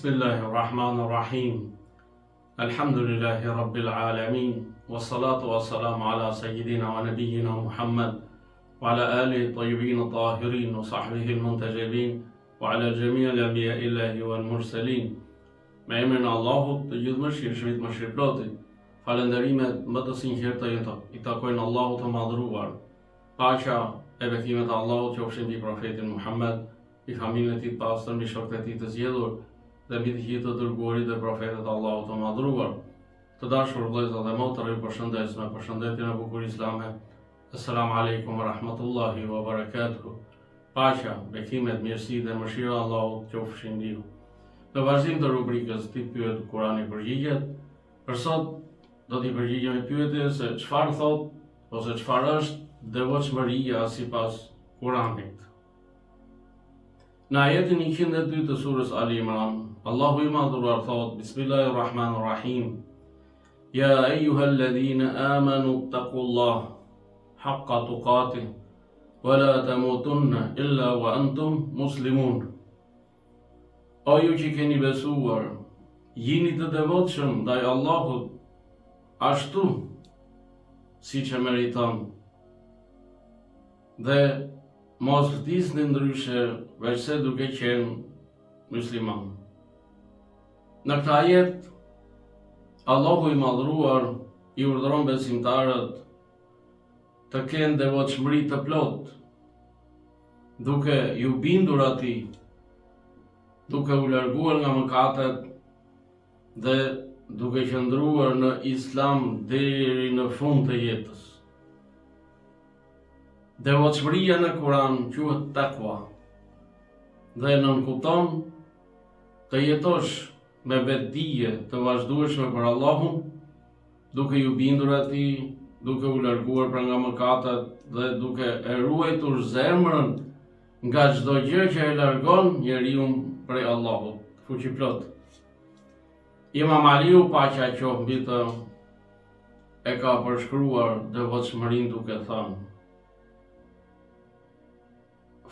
Bismillahirrahmanirrahim. Alhamdulillahi Rabbil Alamin. Wassalatu wassalamu ala sayyidina wa nabiyyina Muhammad wa ala alihi tayyibin tahirin wa sahbihi al-muntajabin wa ala jami' al-anbiya illahi wal mursalin. Me emrin e Allahut, të gjithë mëshirshmit, mëshirëplotit. Falënderimet më të sinqerta i takojnë Allahut të madhruar. Paqja e bekimet e Allahut qofshin mbi profetin Muhammad, i familjen e tij të pastër, mbi shokët e tij të zgjedhur dhe mbi të gjithë të dërguarit dhe profetët e Allahut të madhruar. Të dashur vëllezër dhe motra, ju përshëndes me përshëndetjen e bukur islame. Assalamu alaikum wa rahmatullahi wa barakatuh. Paqja, bekimet, mirësi dhe mëshira e Allahut qofshin mbi ju. Në vazhdim të rubrikës Ti pyet Kurani përgjigjet, për sot do t'i përgjigjemi pyetjes se çfarë thot ose çfarë është devotshmëria sipas Kuranit. Në ajetin 102 të surës Ali Imran, Allahu i madhruar thot: Bismillahirrahmanirrahim. Ya ayyuhalladhina amanu taqullaha haqqa tuqatih wa la tamutunna illa wa antum muslimun. O ju që keni besuar, jini të devotshëm ndaj Allahut ashtu siç e meriton, dhe mos vdisni ndryshe veçse duke qenë musliman. Në këtë ajet, Allahu i madhruar i urdhëron besimtarët të kenë devotshmëri të plot, duke ju bindur atij, duke u larguar nga mëkatet dhe duke qëndruar në Islam deri në fund të jetës. Devotshmëria në Kur'an quhet takwa dhe nënkupton të jetosh me vetdije të vazhdueshme për Allahun, duke ju bindur atij, duke u larguar pra nga mëkatet dhe duke e ruajtur zemrën nga çdo gjë që e largon njeriu prej Allahut fuqiplot. Imam Aliu, paqja qoftë mbi të, e ka përshkruar devotshmërinë duke thënë: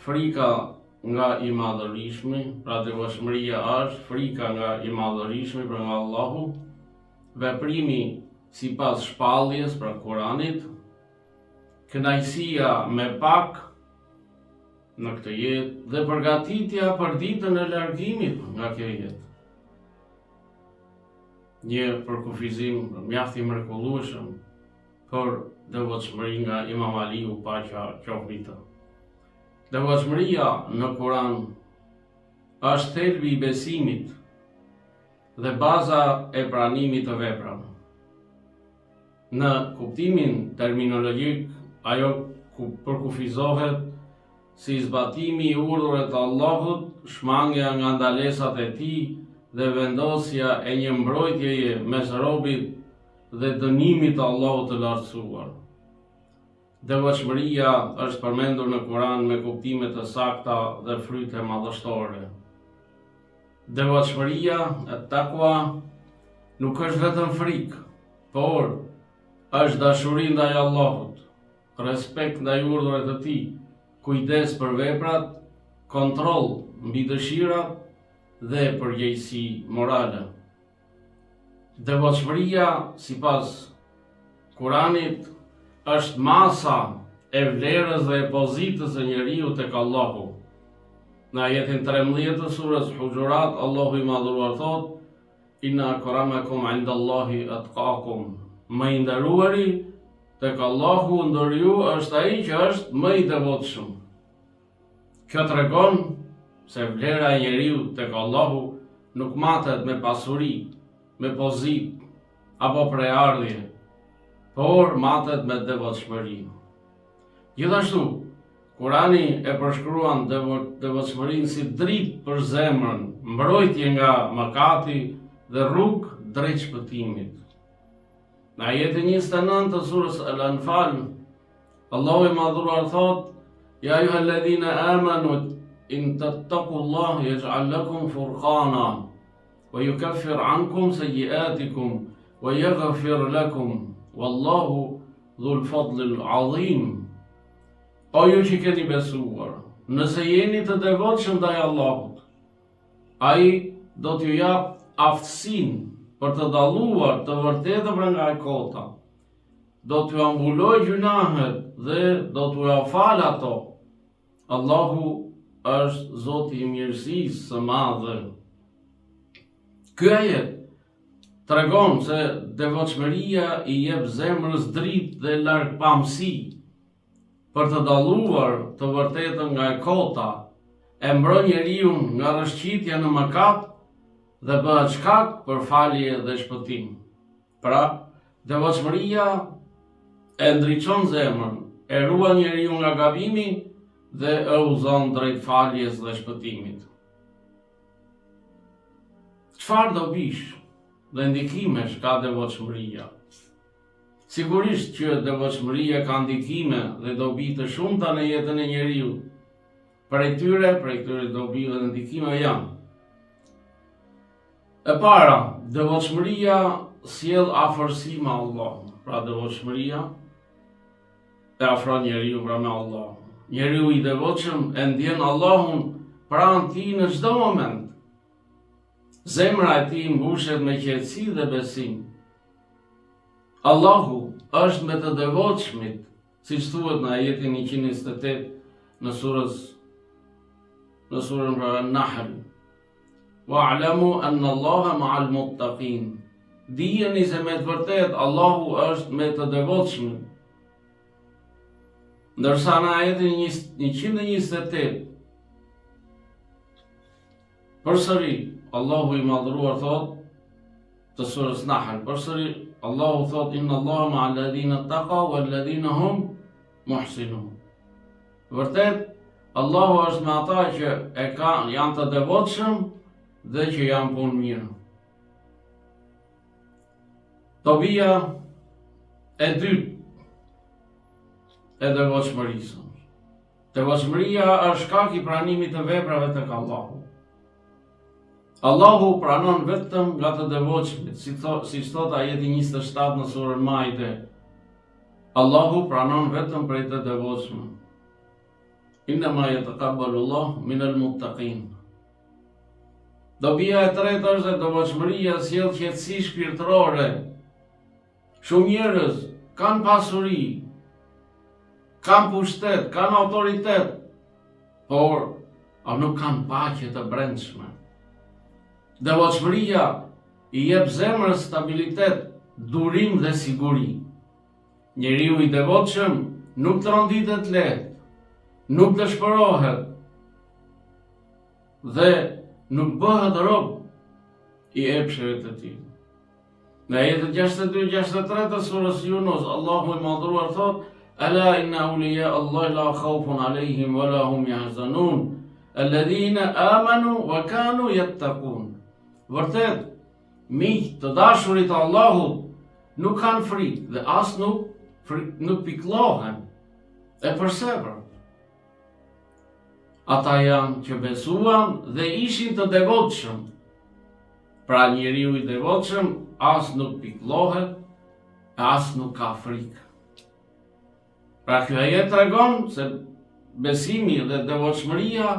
frika nga i madhërishmi, pra devotshmëria është frika nga i madhërishmi për nga Allahu, veprimi sipas shpalljes pra Kuranit, kënaqësia me pak në këtë jetë dhe përgatitja për ditën e largimit nga kjo jetë. Një përkufizim mjaft i mrekullueshëm për devotshmërinë nga Imam Aliu, paqja qoftë mbi të. Devotshmëria në Kur'an është thelbi i besimit dhe baza e pranimit të veprave. Në kuptimin terminologjik, ajo përkufizohet si zbatimi i urdhërave të Allahut, shmangja nga ndalesat e tij dhe vendosja e një mbrojtjeje mes robit dhe dënimit të Allahut të lartësuar. Devotshmëria është përmendur në Kur'an me kuptime të sakta dhe fryte madhështore. Devotshmëria, takwa, nuk është vetëm frikë, por është dashuri ndaj Allahut, respekt ndaj urdhërave të tij, kujdes për veprat, kontroll mbi dëshirat dhe përgjegjësi morale. Devotshmëria sipas Kuranit është masa e vlerës dhe e pozitës së njeriu tek Allahu. Në ajetin 13 të surës Hujurat, Allahu i madhruar thot: Inna akramakum indallahi atqakum. Më i nderuari tek Allahu ndër ju është ai që është më i devotshëm. Kjo tregon se vlera e njeriu tek Allahu nuk matet me pasuri, me pozitë apo preardhje, por matet me devotshmëri. Gjithashtu, Kurani e përshkruan devotshmërinë si dritë për zemrën, mbrojtje nga mëkati dhe rrugë drejt shpëtimit. Në ajetin 29 të surës Al-Anfal, Allahu i madhruar thot: Ya ayyuhalladhina amanu in tattaqullaha yaj'al lakum furqana wa yukaffir ankum sayyi'atikum wa yaghfir lakum wallahu dhul fadlil azim. O ju që keni besuar, nëse jeni të devotshëm ndaj Allahut, ai do t'ju jap aftësinë për të dalluar të vërtetën nga e kota. Do t'ju ambuloj gjunahet dhe do t'ju afal ato. Allahu është Zoti i mirësisë së madhe. Ky ajet tregon se devotshmëria i jep zemrës dritë dhe largpamësi për të dalluar të vërtetën nga e kota, e mbron njeriu nga rrëshqitja në mëkat dhe bëhet shkak për falje dhe shpëtim. Pra, devotshmëria e ndriçon zemrën, e ruan njeriu nga gabimi dhe e udhëzon drejt faljes dhe shpëtimit. Çfarë dobish dhe ndikimesh ka devotshmëria? Sigurisht që devotshmëria ka ndikime dhe dobi të shumta në jetën e njeriu. Prej këtyre dobive dhe ndikimeve janë: e para, devotshmëria sjell afërsi me Allahun. Pra devotshmëria e afron njeriu me Allahun. Njeriu i devotshëm e ndjen Allahun pranë tij në çdo moment. Zemra e tij mbushet me qetësi dhe besim. Allahu është me të devotshmit, siç thuhet në ajetin 128 në surën An-Nahl. Wa'lamu anna Allaha ma'al muttaqin. Dijeni se me të vërtet Allahu është me të devotshmit. Ndërsa në ajetin 128 përsëri Allahu i madhruar thot të surës Nahl, përsëri Allahu thot inna Allaha ma'al ladhina taqaw wal ladhina hum muhsinun. Vërtet Allahu është me ata që janë të devotshëm dhe që janë punë mirë. Dobia e dytë e devotshmërisë. Devotshmëria është shkak i pranimit të veprave tek Allahu. Allahu pranon vetëm nga të devotshmit, siç thot ajeti 27 në surën Maide. Allahu pranon vetëm prej të devotshmëve. Innama yataqabbalu Allahu minal muttaqin. Dobia e tretë është se devotshmëria sjell qetësi shpirtërore. Shumë njerëz kanë pasuri, kanë pushtet, kanë autoritet, por nuk kanë paqe të brendshme. Devotshmëria i jep zemrës stabilitet, durim dhe siguri. Njeriu i devotshëm nuk tronditet lehtë, nuk dëshpërohet dhe nuk bëhet rob i epsheve të tij. Në ajetet 62-63 të surës Yunus, Allahu i madhruar thot: "Ala inna awliya Allahi la khawfun alayhim wa la hum yahzanun, alladhina amanu wa kanu yattaqun." Vërtet, miq të dashurit të Allahut nuk kanë frikë dhe as nuk pikëllohen. E përsepër, ata janë që besuan dhe ishin të devotshëm. Pra njeriu i devotshëm as nuk pikëllohet, as nuk ka frikë. Pra kjo ajet tregon se besimi dhe devotshmëria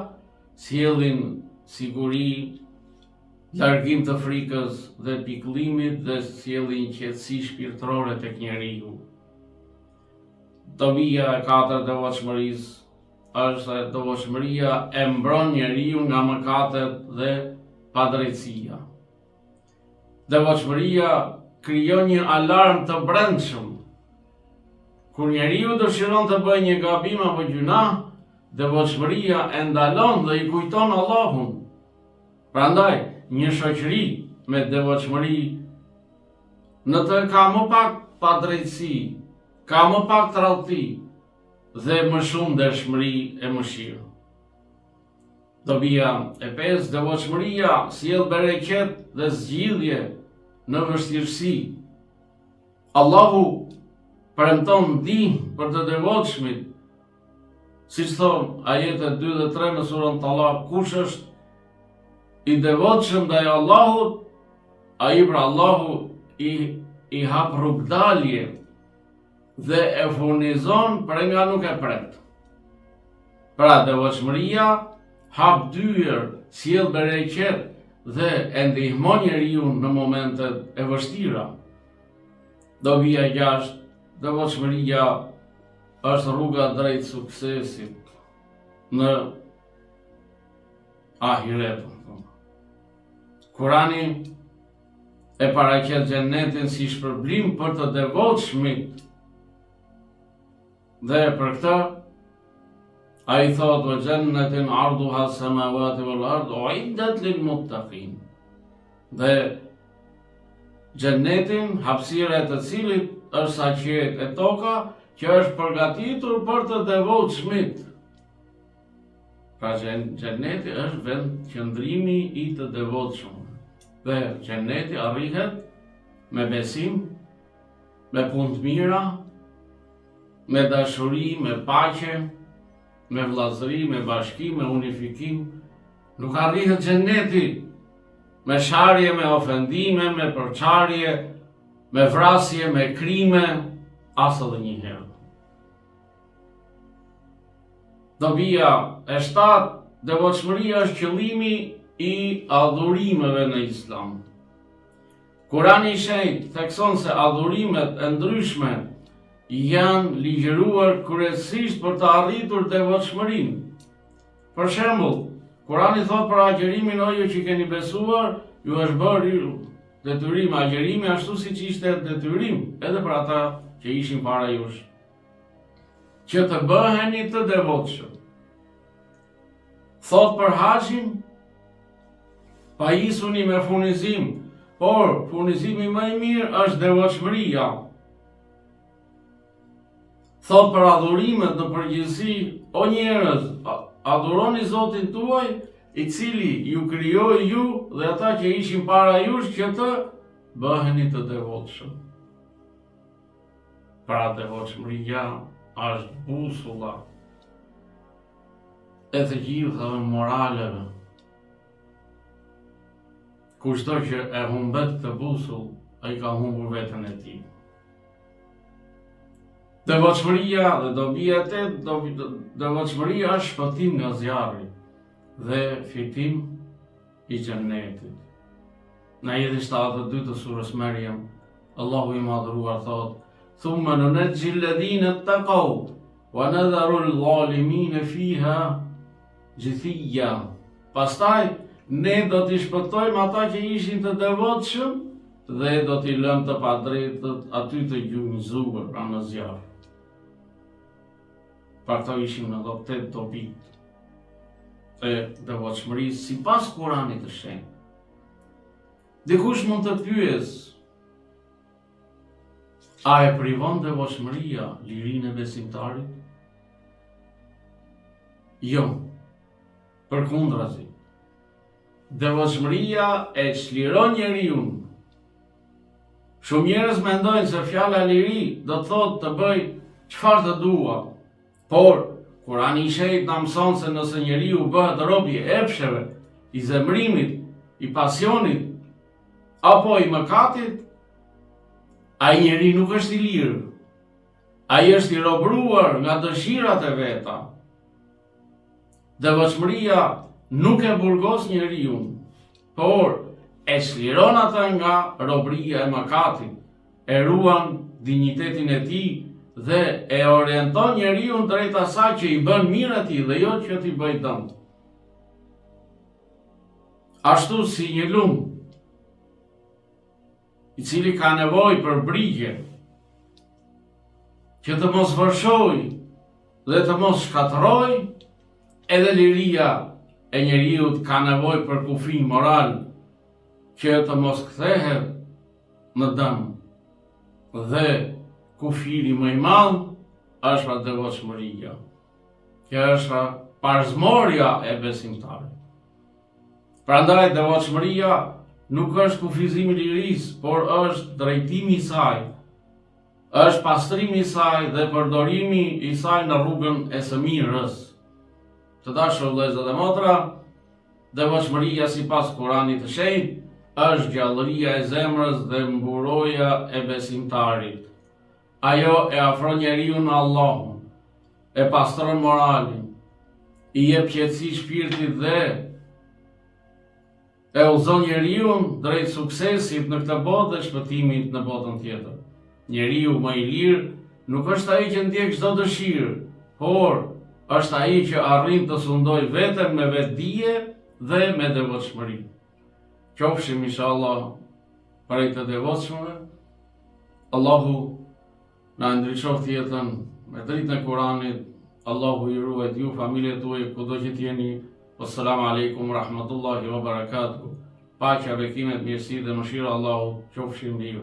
sjellin siguri, largim të frikës dhe pikëllimit dhe sjellin qetësi shpirtërore tek njeriu. Dobia e katërt e devotshmërisë është se devotshmëria e mbron njeriu nga mëkatet dhe padrejtësia. Devotshmëria krijon një alarm të brendshëm. Kur njeriu dëshiron të bëjë një gabim apo gjuna, devotshmëria e ndalon dhe i kujton Allahun. Prandaj, një shoqëri me devotshmëri në të ka më pak padrejtësi, ka më pak tradhti dhe më shumë dëshmëri e mëshirë. Dobia e pestë, devotshmëria sjell bereqet dhe zgjidhje në vështirësi. Allahu premton ndihmë për të devotshmit, siç thon ajetet 2 dhe 3 në surën Talaq: kush është i devotshëm ndaj Allahut, ai pra Allahu i hap rrugdalje dhe e furnizon për nga nuk e pret. Pra devotshmëria hap dyer, sjell bereqet dhe e ndihmon njeriu në momentet e vështira. Dobia e 6, devotshmëria është rruga drejt suksesit në ahiret. Kurani e paraqet xhenetin si shpërblim për të devotshmit. Dhe për këtë ai thot wa jannatin arduha as-samawati wal ardu uiddat lil muttaqin. Dhe xhenetin, hapësira e të cilit është sa qiejt e toka, që është përgatitur për të devotshmit. Pra xheneti është vend qëndrimi i të devotshëm. Dhe xheneti arrihet me besim, me punë të mira, me dashuri, me paqe, me vllazëri, me bashkim, me unifikim. Nuk arrihet xheneti me sharje, me ofendime, me përçarje, me vrasje, me krime, as edhe një herë. Dobia e 7, devotshmëria është qëllimi i adhurimeve në Islam. Kurani i shenjtë thekson se adhurimet e ndryshme janë ligjëruar kryesisht për të arritur devotshmërinë. Për shembull, Kurani thot për agjerimin, o ju që keni besuar, ju është bërë detyrim agjerimi ashtu siç ishte detyrim edhe për ata që ishin para jush, që të bëheni të devotshëm. Thot për haxhin, pajisuni me furnizim, por furnizimi më i mirë është devotshmëria. Thot për adhurimet në përgjithësi, o njerëz, adhuroni Zotin tuaj, i cili ju krijoi ju dhe ata që ishin para jush, që të bëheni të devotshëm. Pra devotshmëria është busulla e të gjithave moraleve. Kushto që e humbet këtë busull, ai ka humbur veten e tij. Devotshmëria dhe dobia e 8, devotshmëria është shpëtim nga zjarri dhe fitim i xhenetit. Në ajetin 72 të surës Maryam, Allahu i madhëruar thot: "Thumma nunajji alladhina ittaqaw wa nadharu al-zalimina fiha jithiya." Pastaj ne do t'i shpëtojmë ata që ishin të devotshëm dhe do t'i lëmë të padrejtët aty të gjunjëzuar, pra në zjarr. Pra këto ishin në 8 dobit e devotshmërisë sipas Kuranit të shenjtë. Dikush mund të pyes, a e privon devotshmëria lirinë e besimtarit? Jo, përkundrazi. Devotshmëria e çliron njeriu. Shumë njerëz mendojnë se fjala liri do të thotë të bëj çfarë të dua. Por Kurani i shenjtë na mëson se nëse njeriu bëhet rob i epsheve, i zemrimit, i pasionit apo i mëkatit, ai njeri nuk është i lirë. Ai është i robëruar nga dëshirat e veta. Devotshmëria nuk e burgos njeriu, por e çliron ata nga robëria e mëkatit, e ruan dinjitetin e tij dhe e orienton njeriu drejt asaj që i bën mirë atij dhe jo që t'i bëj dëm. Ashtu si një lum i cili ka nevojë për brigje, që të mos vërshojë dhe të mos shkatërrojë, edhe liria e njeriu ka nevojë për kufij moral, që të mos kthehet në dëm. Dhe kufiri më i madh është pra devotshmëria. Kjo është parzmorja e besimtarit. Prandaj devotshmëria nuk është kufizimi i lirisë, por është drejtimi i saj, është pastrimi i saj dhe përdorimi i saj në rrugën e së mirës. Të dashur vëllezër dhe motra, devotshmëria sipas Kuranit të shenjtë është gjallëria e zemrës dhe mburoja e besimtarit. Ajo e afron njeriu në Allahun, e pastron moralin, i jep qetësi shpirtit dhe e udhëzon njeriu drejt suksesit në këtë botë dhe shpëtimit në botën tjetër. Njeriu më i lirë nuk është ai që ndjek çdo dëshirë, por është ai që arrin të sundoj veten me vetdije dhe me devotshmëri. Qofshim inshallah prej të devotshmëve. Allahu na ndriçoft jetën me dritën e Kuranit. Allahu i ruajt ju, familjet tuaja, kudo që t'jeni. Assalamu alaikum rahmatullahi wa barakatuh. Paqja, bekimet, mirësi dhe mëshira Allahu qofshin mbi ju.